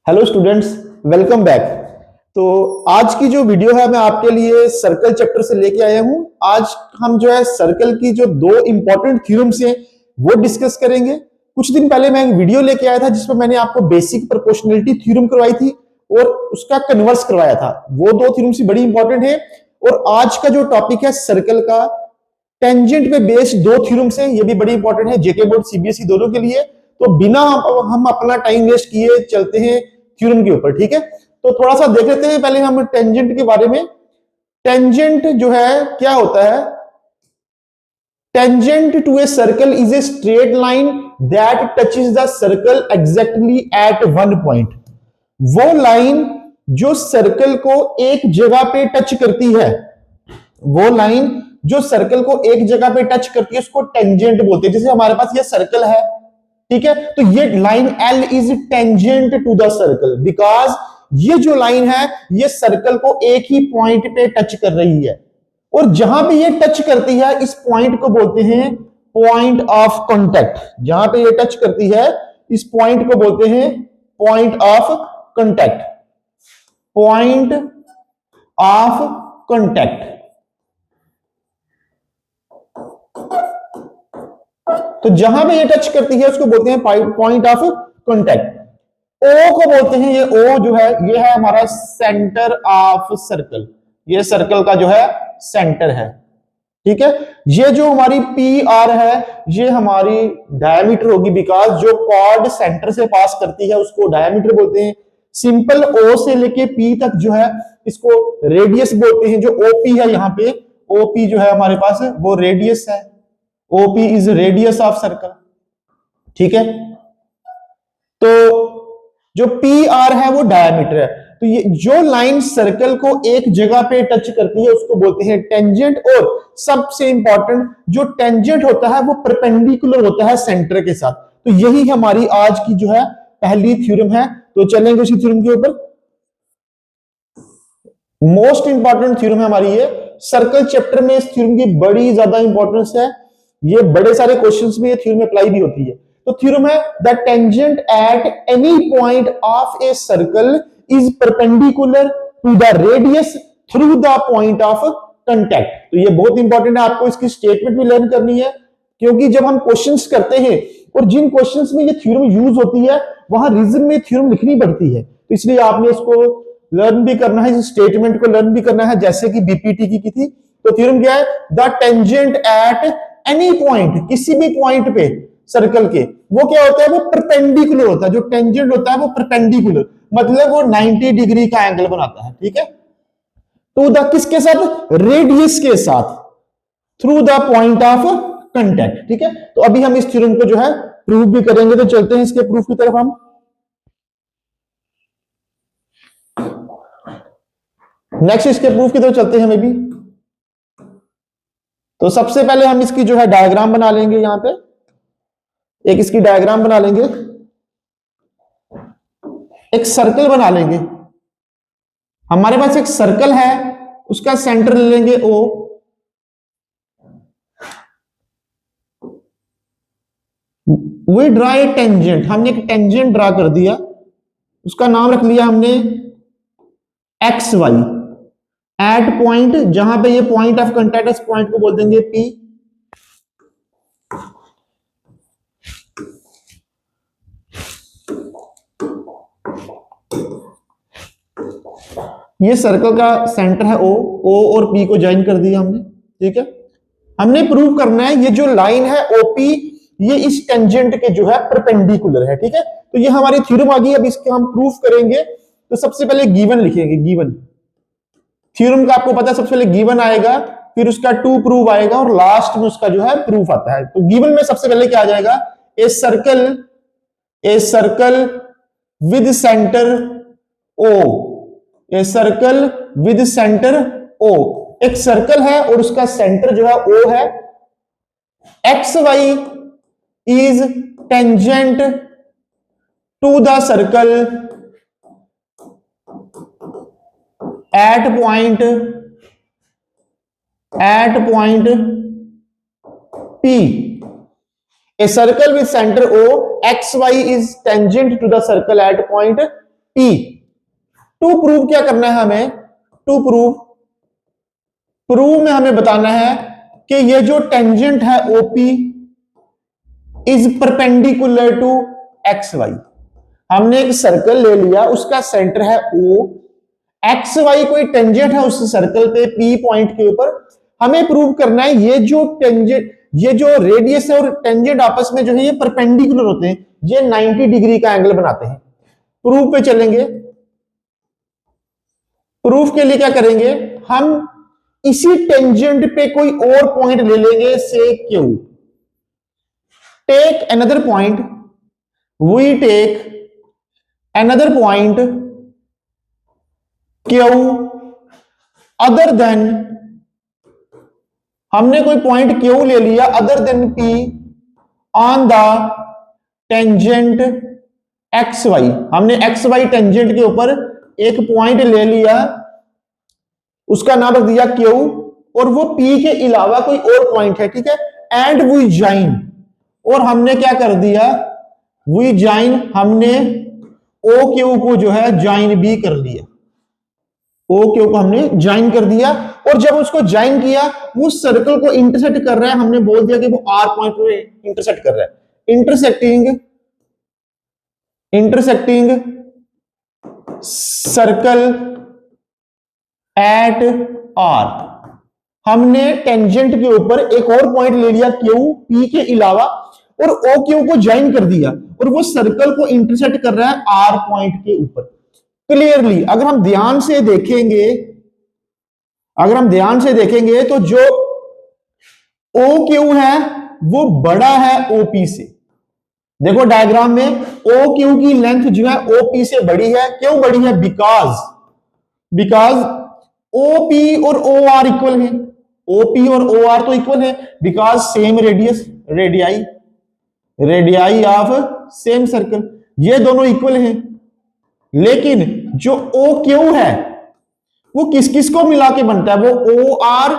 Hello students, welcome back. तो आज की जो वीडियो है मैं आपके लिए सर्कल चैप्टर से लेके आया हूं। आज हम जो है सर्कल की जो दो इंपॉर्टेंट थ्योरम्स हैं वो डिस्कस करेंगे। कुछ दिन पहले मैं एक वीडियो लेके आया था जिसमें मैंने आपको बेसिक प्रोपोर्शनलिटी थ्योरम करवाई थी और उसका कन्वर्स करवाया था। वो दो थ्योरम्स बड़ी इंपॉर्टेंट है। और आज का जो टॉपिक है सर्कल का, टेंजेंट पे बेस्ड दो थ्योरम्स हैं, ये भी बड़ी इंपॉर्टेंट है जेके बोर्ड सीबीएसई दोनों के लिए। तो बिना हम अपना टाइम वेस्ट किए चलते हैं थ्योरम के ऊपर, ठीक है। तो थोड़ा सा देख लेते हैं पहले हम टेंजेंट के बारे में। टेंजेंट जो है क्या होता है? Tangent to a circle is a straight line that touches the circle exactly at one point. वो लाइन जो सर्कल को एक जगह पे टच करती है, वो लाइन जो सर्कल को एक जगह पे टच करती है उसको टेंजेंट बोलते हैं। जैसे हमारे पास ये सर्कल है, ठीक है, तो ये line L is tangent to the circle because ये जो लाइन है ये सर्कल को एक ही पॉइंट पे टच कर रही है। और जहां पे ये टच करती है इस पॉइंट को बोलते हैं पॉइंट ऑफ कांटेक्ट। जहां पे ये टच करती है इस पॉइंट को बोलते हैं point of contact. Point of contact. तो जहां पे ये टच करती है उसको बोलते हैं पॉइंट ऑफ कांटेक्ट। ओ को बोलते हैं, ये ओ जो है ये है हमारा सेंटर ऑफ सर्कल। ये सर्कल का जो है सेंटर है, ठीक है। ये जो हमारी पी आर है ये हमारी डायमीटर होगी बिकॉज जो कॉर्ड सेंटर से पास करती है उसको डायमीटर बोलते हैं। सिंपल ओ से लेके पी तक जो है इसको रेडियस बोलते हैं। जो ओपी है यहाँ पे, ओपी जो है हमारे पास वो रेडियस है। OP is radius of circle, ठीक है। तो जो पी आर है वो डायमीटर है। तो ये जो लाइन सर्कल को एक जगह पे टच करती है उसको बोलते हैं टेंजेंट। और सबसे इंपॉर्टेंट जो टेंजेंट होता है वो परपेंडिकुलर होता है सेंटर के साथ। तो यही हमारी आज की जो है पहली थ्योरम है। तो चलेंगे उसी थ्योरम के ऊपर। मोस्ट इंपॉर्टेंट थ्योरम है हमारी ये सर्कल चैप्टर में। इस थ्योरम की बड़ी ज्यादा इंपॉर्टेंस है। ये बड़े सारे क्वेश्चंस में ये थ्योरम अप्लाई भी होती है। तो थ्योरम है the tangent at any point of a circle is perpendicular to the radius through the point of contact. तो ये बहुत इंपॉर्टेंट है, आपको इसकी स्टेटमेंट भी लर्न करनी है क्योंकि जब हम क्वेश्चंस करते हैं और जिन क्वेश्चंस में ये थ्योरम यूज होती है वहां रीजन में थ्योरम लिखनी पड़ती है। तो इसलिए आपने इसको लर्न भी करना है, इस स्टेटमेंट को लर्न भी करना है जैसे कि बीपीटी की थी। तो थ्योरम क्या है? The tangent at any point, किसी भी पॉइंट पे सर्कल के, वो क्या होता है? वो परपेंडिकुलर होता है। जो टेंजेंट होता है वो परपेंडिकुलर मतलब वो 90 डिग्री का एंगल बनाता है, ठीक है। टू द किसके साथ? रेडियस के साथ, through the point of contact, ठीक है। तो अभी हम इस थ्योरम को जो है प्रूव भी करेंगे। तो चलते हैं इसके प्रूफ की तरफ हम। नेक्स्ट इसके प्रूफ की तरफ चलते हैं हमें भी। तो सबसे पहले हम इसकी जो है डायग्राम बना लेंगे। यहां पे एक इसकी डायग्राम बना लेंगे, एक सर्कल बना लेंगे। हमारे पास एक सर्कल है, उसका सेंटर ले लेंगे ओ। वी ड्रा ए टेंजेंट, हमने एक टेंजेंट ड्रा कर दिया, उसका नाम रख लिया हमने एक्स वाई। एट पॉइंट, जहां पे ये पॉइंट ऑफ कांटेक्ट, इस पॉइंट को बोल देंगे पी। ये सर्कल का सेंटर है ओ। ओ और पी को ज्वाइन कर दिया हमने, ठीक है। हमने प्रूव करना है ये जो लाइन है ओपी ये इस टेंजेंट के जो है परपेंडिकुलर है, ठीक है। तो ये हमारी थ्योरम आ गई। अब इसके हम प्रूफ करेंगे। तो सबसे पहले गिवन लिखेंगे। गिवन थ्योरम का आपको पता है सबसे पहले गिवन आएगा, फिर उसका टू प्रूव आएगा और लास्ट में उसका जो है प्रूफ आता है। तो गिवन में सबसे पहले क्या आ जाएगा? A circle with centre O. A circle with centre O, एक सर्कल है और उसका सेंटर जो है ओ है। X Y is tangent to the circle at point P. A circle with center O, XY is tangent to the circle at point P। To prove क्या करना है हमें, टू प्रूव में हमें बताना है कि ये जो टेंजेंट है OP is perpendicular to XY। हमने एक सर्कल ले लिया, उसका सेंटर है O, XY कोई टेंजेंट है उस सर्कल पे P पॉइंट के ऊपर। हमें प्रूव करना है ये जो टेंजेंट, ये जो रेडियस है और टेंजेंट आपस में जो है ये परपेंडिकुलर होते हैं, ये 90 डिग्री का एंगल बनाते हैं। प्रूफ पे चलेंगे। प्रूफ के लिए क्या करेंगे, हम इसी टेंजेंट पे कोई और पॉइंट ले लेंगे, से Q। Take another point, we take another point Q other than, हमने कोई पॉइंट Q ले लिया other than P on the tangent XY। हमने XY टेंजेंट के ऊपर एक पॉइंट ले लिया, उसका नाम रख दिया Q, और वो P के अलावा कोई और पॉइंट है, ठीक है। एंड वी जॉइन, और हमने क्या कर दिया, वी जॉइन, हमने OQ को जो है ज्वाइन भी कर लिया, OQ को हमने ज्वाइन कर दिया। और जब उसको ज्वाइन किया, वो सर्कल को इंटरसेक्ट कर रहा है, हमने बोल दिया कि वो R पॉइंट पे इंटरसेक्ट कर रहा है। Intersecting circle eight R। हमने टेंजेंट के ऊपर एक और पॉइंट ले लिया Q P के अलावा, और OQ को ज्वाइन कर दिया, और वो सर्कल को इंटरसेक्ट कर रहा है R पॉइंट के ऊपर। क्लियरली अगर हम ध्यान से देखेंगे तो जो OQ है वो बड़ा है OP से। देखो डायग्राम में OQ की लेंथ जो है OP से बड़ी है। क्यों बड़ी है, बिकॉज OP और OR इक्वल है। OP और OR तो इक्वल है because same radius, radii of same circle, ये दोनों इक्वल हैं। लेकिन जो OQ है वो किस किस को मिला के बनता है, वो OR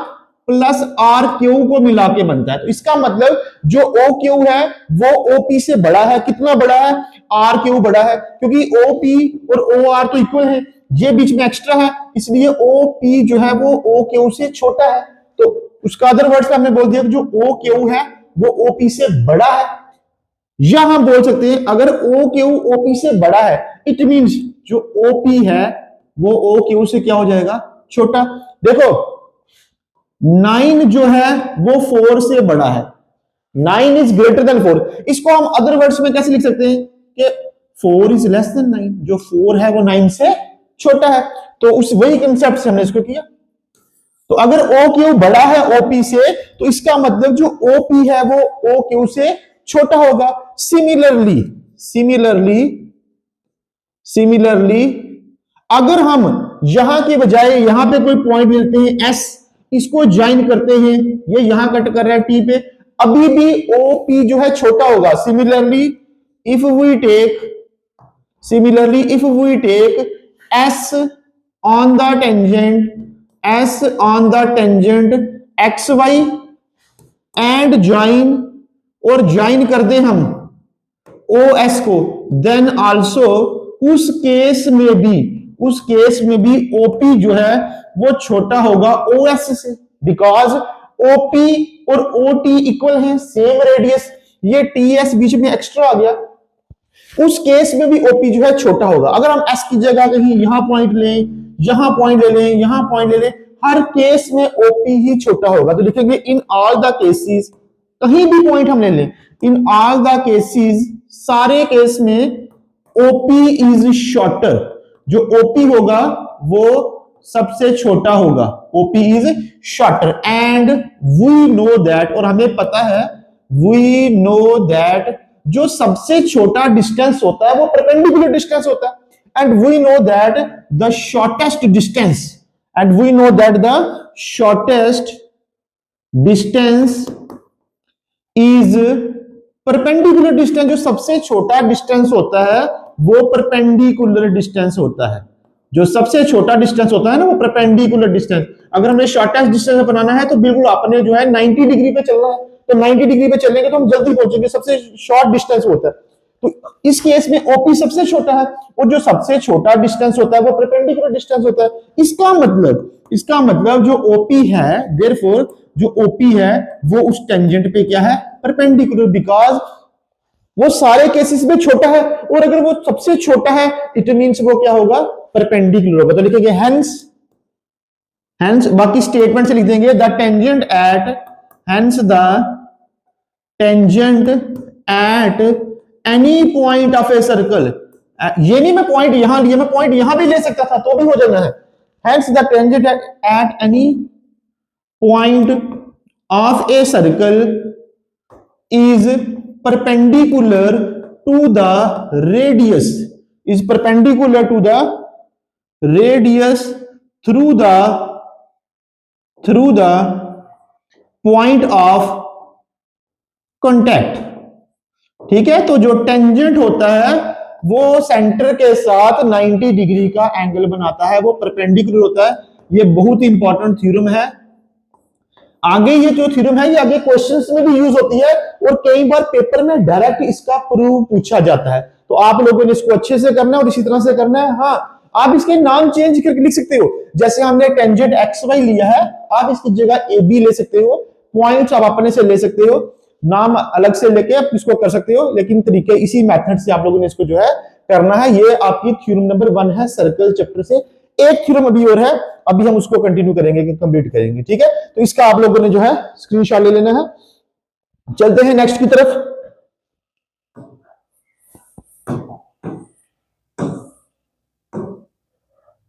प्लस RQ को मिला के बनता है। तो इसका मतलब जो OQ है वो OP से बड़ा है। कितना बड़ा है, RQ बड़ा है, क्योंकि OP और OR तो इक्वल है, ये बीच में एक्स्ट्रा है, इसलिए OP जो है वो OQ से छोटा है। तो उसका अदर वर्ड्स में हमने बोल दिया कि जो OQ है वो OP से बड़ा है। या हम बोल सकते हैं अगर OQ OP से बड़ा है, इट मींस जो OP है वो OQ से क्या हो जाएगा, छोटा। देखो 9 जो है वो 4 से बड़ा है, 9 इज ग्रेटर देन 4। इसको हम अदर वर्ड्स में कैसे लिख सकते हैं कि 4 इज लेस देन 9, जो 4 है वो 9 से छोटा है। तो उस वही कंसेप्ट से हमने इसको किया। तो अगर OQ बड़ा है OP से, तो इसका मतलब जो OP है वो OQ से छोटा होगा। सिमिलरली अगर हम यहां के बजाय यहां पे कोई पॉइंट लेते हैं S, इसको ज्वाइन करते हैं, ये यहां कट कर रहा है T पे, अभी भी OP जो है छोटा होगा। Similarly if we take S on the tangent XY and join, और ज्वाइन कर दें हम OS को, देन आल्सो उस केस में भी OP जो है वो छोटा होगा OS से, बिकॉज OP और OT इक्वल हैं, सेम रेडियस। ये TS बीच में एक्स्ट्रा आ गया, उस केस में भी OP जो है छोटा होगा। अगर हम S की जगह कहीं यहां पॉइंट लें, यहां पॉइंट ले लें, यहां पॉइंट ले लें, हर केस में OP ही छोटा होगा। तो लिखेंगे इन ऑल द केसेस, कहीं भी पॉइंट हम ले लें, इन ऑल द केसेस, सारे केस में OP इज शॉर्टर। जो OP होगा वो सबसे छोटा होगा, OP is shorter. And we know that, और हमें पता है, वी नो दैट जो सबसे छोटा डिस्टेंस होता है वो परपेंडिकुलर डिस्टेंस होता है। And we know that the shortest distance is perpendicular distance. जो सबसे छोटा डिस्टेंस होता है वो परपेंडिकुलर डिस्टेंस होता है। जो सबसे छोटा डिस्टेंस होता है ना वो परपेंडिकुलर डिस्टेंस। अगर हमें शॉर्टेस्ट डिस्टेंस बनाना है तो बिल्कुल आपने जो है 90 डिग्री पे चलना है, तो 90 डिग्री पे चलेंगे तो हम जल्दी पहुंचेंगे, सबसे शॉर्ट डिस्टेंस होता है। तो इस केस में ओपी सबसे छोटा है, और जो सबसे छोटा डिस्टेंस होता है वो परपेंडिकुलर डिस्टेंस होता है। इसका मतलब जो ओपी है, देयरफॉर जो ओपी है वो उस टेंजेंट पे क्या है, परपेंडिकुलर, बिकॉज वो सारे केसेस में छोटा है, और अगर वो सबसे छोटा है इट मींस वो क्या होगा, परपेंडिकुलर होगा। तो लिखेंगे हेंस बाकी स्टेटमेंट से लिख देंगे the tangent eight, hence the tangent at any point of a circle. ये नहीं मैं पॉइंट यहां लिया, मैं पॉइंट यहां भी ले सकता था तो भी हो जाना है। Hence the tangent at any point of a circle is perpendicular to the radius, is perpendicular to the radius through the point of contact। ठीक है, तो जो टेंजेंट होता है वो सेंटर के साथ 90 डिग्री का एंगल बनाता है, वो परपेंडिकुलर होता है। ये बहुत इंपॉर्टेंट थ्योरम है। आगे ये जो थ्योरम है ये आगे क्वेश्चंस में भी यूज होती है, और कई बार पेपर में डायरेक्ट इसका प्रूफ पूछा जाता है। तो आप लोगों ने इसको अच्छे से करना है और इसी तरह से करना है। हाँ, आप इसके नाम चेंज करके लिख सकते हो, जैसे हमने टेंजेंट एक्स वाई लिया है, आप इसकी जगह ए बी ले सकते हो, पॉइंट्स आप अपने से ले सकते हो, नाम अलग से लेके आप इसको कर सकते हो, लेकिन तरीके इसी मेथड से आप लोगों ने इसको जो है करना है। ये आपकी थ्योरम नंबर 1 है सर्कल चैप्टर से। एक थ्योरम अभी और है, अभी हम उसको कंटिन्यू करेंगे कि कंप्लीट करेंगे। ठीक है, तो इसका आप लोगों ने जो है स्क्रीनशॉट ले लेना है। चलते हैं नेक्स्ट की तरफ।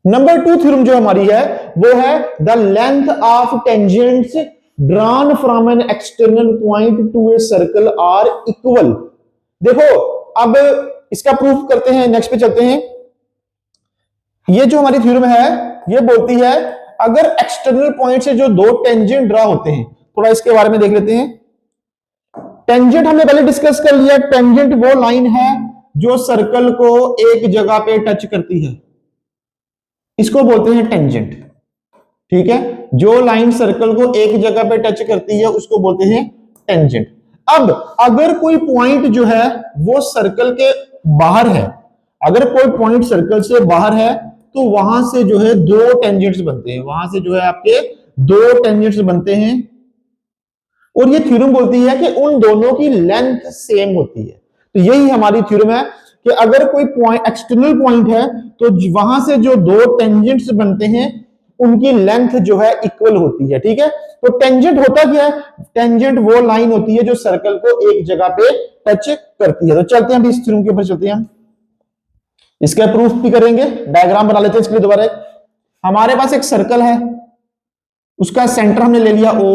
नंबर 2 थ्योरम जो हमारी है वो है the length of tangents drawn from an external point to a circle are equal. देखो अब इसका प्रूफ करते हैं, नेक्स्ट पे चलते हैं। ये जो हमारी थ्योरम है ये बोलती है अगर एक्सटर्नल पॉइंट से जो दो टेंजेंट ड्रा होते हैं, थोड़ा इसके बारे में देख लेते हैं। टेंजेंट हमने पहले डिस्कस कर लिया, टेंजेंट वो लाइन है जो सर्कल को एक जगह पे टच करती है, इसको बोलते हैं टेंजेंट। ठीक है, जो लाइन सर्कल को एक जगह पे टच करती है उसको बोलते हैं टेंजेंट। अब अगर कोई पॉइंट जो है वो सर्कल के बाहर है, अगर कोई पॉइंट सर्कल से बाहर है तो वहां से जो है दो टेंजेंट्स बनते हैं, वहां से जो है आपके दो टेंजेंट्स बनते हैं, और ये थ्योरम बोलती है कि उन दोनों की लेंथ सेम होती है। तो यही हमारी थ्योरम है कि अगर कोई पॉइंट एक्सटर्नल पॉइंट है तो वहां से जो दो टेंजेंट्स बनते हैं उनकी लेंथ जो है इक्वल होती है। ठीक है, तो टेंजेंट होता क्या है, टेंजेंट वो लाइन होती है जो सर्कल को एक जगह पे टच करती है। तो चलते हैं अभी इस थ्योरम के ऊपर चलते हैं, हम इसका प्रूफ भी करेंगे। डायग्राम बना लेते हैं इसके लिए दोबारा। हमारे पास एक सर्कल है, उसका सेंटर हमने ले लिया O,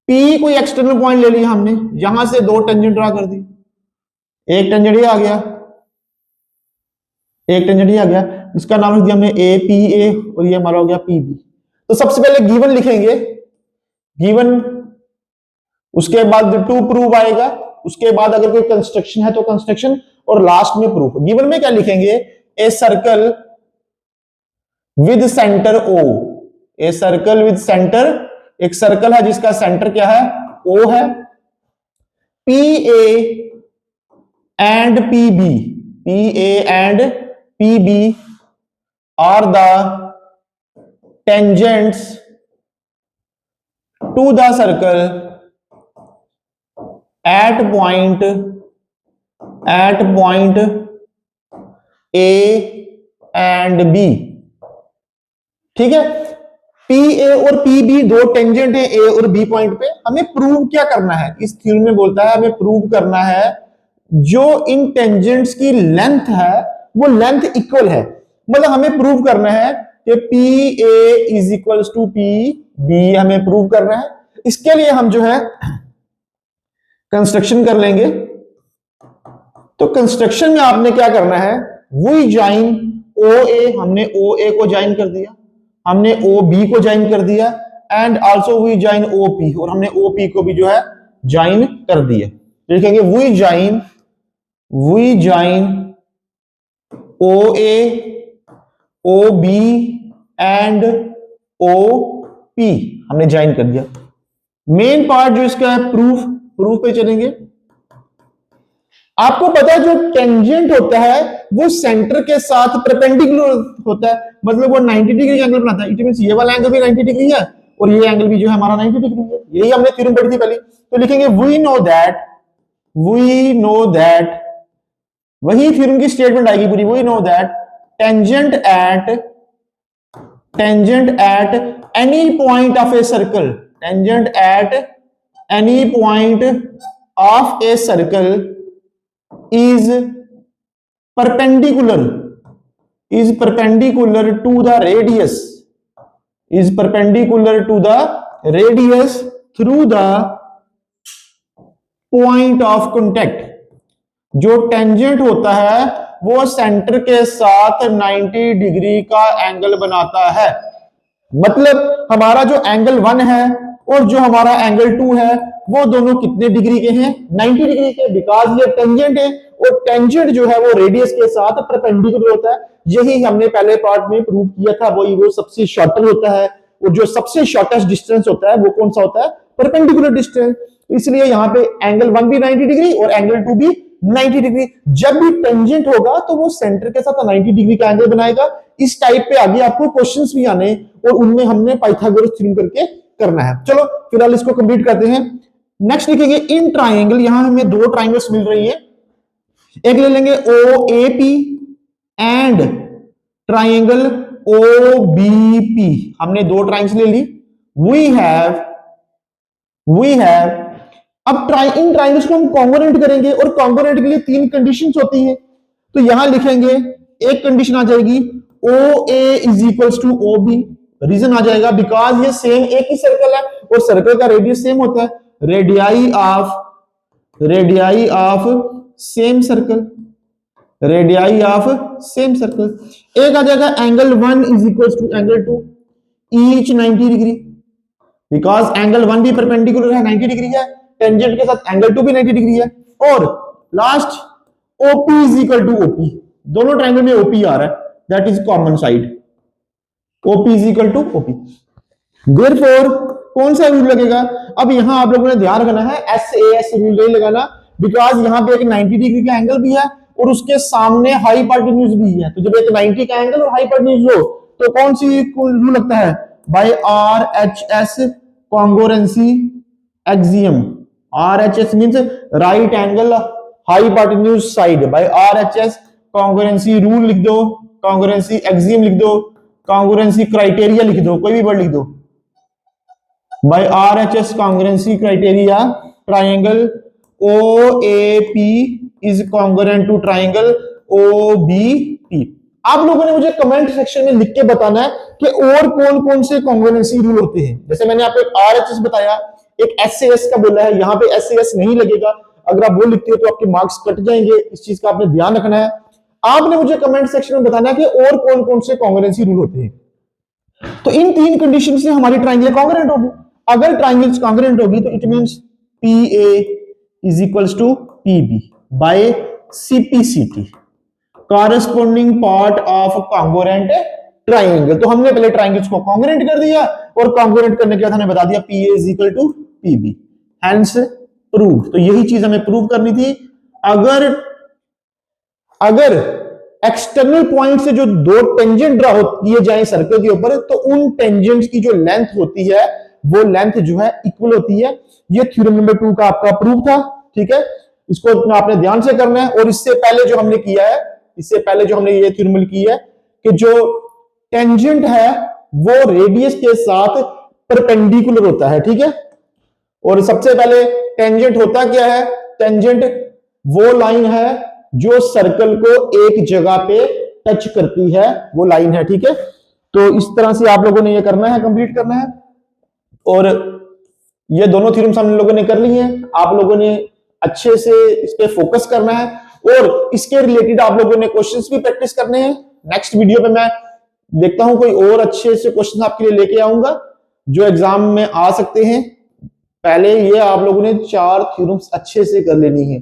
P कोई एक्सटर्नल पॉइंट ले लिया हमने, यहां से दो टेंजेंट ड्रा कर दी, एक टेंजेंट ये आ गया, एक टेंजेंट ये आ गया, इसका नाम लिख दिया हमने ए पी ए, और ये हमारा हो गया पी बी। तो सबसे पहले गिवन लिखेंगे, गिवन, उसके बाद टू प्रूव आएगा, उसके बाद अगर कोई कंस्ट्रक्शन है तो कंस्ट्रक्शन, और लास्ट में प्रूफ। गिवन में क्या लिखेंगे, a circle with centre O, a circle with centre, एक सर्कल है जिसका सेंटर क्या है, ओ है, P A and P B, P A and P B are the tangents to the circle at point A and B. ठीक है, P ए और P B दो टेंजेंट है ए और बी पॉइंट पे। हमें प्रूव क्या करना है, इस थ्योरम में बोलता है हमें प्रूव करना है जो इन टेंजेंट्स की लेंथ है वो लेंथ इक्वल है। मतलब हमें प्रूव करना है कि P A is equals to P B, हमें प्रूव करना है। इसके लिए हम जो है कंस्ट्रक्शन कर लेंगे। तो कंस्ट्रक्शन में आपने क्या करना है, वी ज्वाइन ओ ए, हमने ओ ए को ज्वाइन कर दिया, हमने ओ बी को ज्वाइन कर दिया, and also we join O P, और हमने ओ पी को भी जो है ज्वाइन कर दिया। लिखेंगे we join O A, O B and O P, हमने ज्वाइन कर दिया। मेन पार्ट जो इसका है प्रूफ पे चलेंगे। आपको पता है जो टेंजेंट होता है वो सेंटर के साथ परपेंडिकुलर होता है, मतलब वो 90 डिग्री का एंगल बनाता है। इट मींस ये वाला एंगल भी 90 डिग्री है और ये एंगल भी जो है हमारा 90 डिग्री है। यही हमने थ्योरम पढ़ी थी पहले। तो लिखेंगे वी नो दैट, वही थ्योरम की स्टेटमेंट आएगी पूरी, we know that tangent at any point of a circle, tangent at any point of a circle is perpendicular to the radius, is perpendicular to the radius through the point of contact। जो tangent होता है वो centre के साथ 90 degree का angle बनाता है। मतलब हमारा जो एंगल 1 है और जो हमारा एंगल 2 है वो दोनों कितने डिग्री के हैं? 90 डिग्री के, बिकॉज ये टेंजेंट है और टेंजेंट जो है वो रेडियस के साथ परपेंडिकुलर होता है। यही हमने पहले पार्ट में प्रूव किया था, वही वो सबसे शॉर्टर होता है और जो सबसे शॉर्टेस्ट डिस्टेंस होता है वो कौन सा होता है? Perpendicular distance. इसलिए यहाँ पे एंगल 1 भी 90 डिग्री और एंगल 2 भी 90 डिग्री। जब भी टेंजेंट होगा तो वो सेंटर के साथ 90 डिग्री का एंगल बनाएगा। इस टाइप पे आगे आपको क्वेश्चंस भी आने और उनमें हमने पाइथागोरस थ्योरम करके करना है। चलो फिलहाल इसको कंप्लीट करते हैं। नेक्स्ट लिखेंगे इन ट्राइंगल, यहां हमें दो ट्राइंगल्स मिल रही है, एक ले लेंगे OAP एंड ट्राइंगल OBP। हमने दो ट्राइंगल्स ले ली। वी हैव अब इन ट्राइंगल्स को हम कॉन्ग्रुएंट करेंगे और कॉन्ग्रुएंट के लिए तीन कंडीशंस होती हैं। तो यहां लिखेंगे एक कंडीशन आ जाएगी OA is equals to OB। Reason आ जाएगा बिकॉज ये सेम एक ही सर्कल है और सर्कल का रेडियस सेम होता है। Radii of same circle, radii of same circle. एक आ जाएगा angle 1 is equals to angle 2 each 90 degree, because angle 1 भी परपेंडिकुलर है 90 डिग्री है, टेंजेंट के साथ एंगल 2 भी 90 डिग्री है। और last OP is equal to OP, दोनों ट्रायंगल में OP आ रहा है, that is common side. OP is equal to OP। Therefore कौन सा रूल लगेगा? अब यहां आप लोगों ने ध्यान रखना है SAS रूल नहीं लगाना, बिकॉज यहां पे एक 90 डिग्री का एंगल भी है और उसके सामने हाइपोटेन्यूज भी है। तो जब एक 90 का एंगल और हाइपोटेन्यूज हो तो कौन सी रूल लगता है? By RHS congruency axiom. RHS means right angle hypotenuse side, by RHS congruency rule लिख दो, कॉन्ग्रुएंसी एक्सियम लिख दो, कॉन्ग्रुएंसी क्राइटेरिया लिख दो, कोई भी वर्ड लिख दो। By RHS congruency criteria triangle OAP is congruent to triangle OBP। आप लोगों ने मुझे कमेंट सेक्शन में लिख के बताना है कि और कौन कौन से कॉन्ग्रुएंसी रूल होते हैं। जैसे मैंने आपको एक RHS बताया, एक SAS का बोला है, यहां पे SAS नहीं लगेगा। अगर आप वो लिखते हो तो आपके मार्क्स कट जाएंगे, इस चीज का आपने ध्यान रखना है। आपने मुझे कमेंट सेक्शन में बताना है कि और कौन कौन से कॉन्ग्रुएंसी रूल होते हैं। तो इन तीन कंडीशन से हमारी ट्राइंगल कॉन्ग्रुएंट होगी। अगर ट्राइंगल्स कॉन्ग्रुएंट होगी तो it means PA is equals to PB by CPCT, corresponding part of congruent triangle. तो हमने पहले ट्राइंगल्स को कॉन्ग्रुएंट कर दिया और कॉन्ग्रुएंट करने के बाद हमने बता दिया PA is equal to PB, hence prove. तो यही चीज हमें प्रूव करनी थी। अगर एक्सटर्नल पॉइंट से जो दो टेंजेंट ड्रा किए जाए सर्कल के ऊपर, तो उन टेंजेंट्स की जो लेंथ होती है वो लेंथ जो है इक्वल होती है। ये थ्योरम नंबर 2 का आपका प्रूफ था, ठीक है। इसको आपने ध्यान से करना है। और इससे पहले जो हमने किया है, इससे पहले जो हमने ये थ्योरम की है कि जो टेंजेंट है वो रेडियस के साथ परपेंडिकुलर होता है, ठीक है। और सबसे पहले टेंजेंट होता क्या है? टेंजेंट वो लाइन है जो सर्कल को एक जगह पे टच करती है, वो लाइन है, ठीक है। तो इस तरह से आप लोगों ने ये करना है, कंप्लीट करना है। और ये दोनों थ्योरम्स हम लोगों ने कर ली हैं। आप लोगों ने अच्छे से इस पे फोकस करना है और इसके रिलेटेड आप लोगों ने क्वेश्चंस भी प्रैक्टिस करने हैं। नेक्स्ट वीडियो पे मैं देखता हूं कोई और अच्छे से क्वेश्चन आपके लिए लेके आऊंगा जो एग्जाम में आ सकते हैं। पहले ये आप लोगों ने 4 थ्योरम्स अच्छे से कर लेनी है।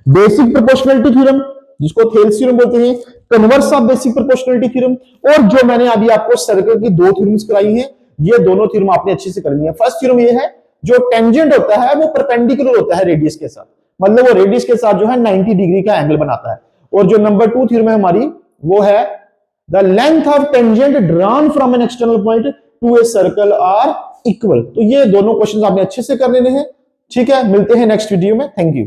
बेसिक प्रोपोर्शनलिटी थ्योरम, जिसको थेल्स थ्योरम बोलते हैं, converse of basic proportionality theorem, और जो मैंने अभी आपको सर्कल की 2 थ्योरम्स कराई हैं, ये दोनों थ्योरम आपने अच्छे से करनी है। फर्स्ट थ्योरम ये है जो टेंजेंट होता है वो परपेंडिकुलर होता है रेडियस के साथ, मतलब वो रेडियस के साथ जो है 90 डिग्री का एंगल बनाता है। और जो नंबर 2 थ्योरम है हमारी वो है the length of tangent drawn from an external point to a circle are equal. तो ये दोनों क्वेश्चन आपने अच्छे से कर लेने हैं। ठीक है, मिलते हैं नेक्स्ट वीडियो में। Thank you.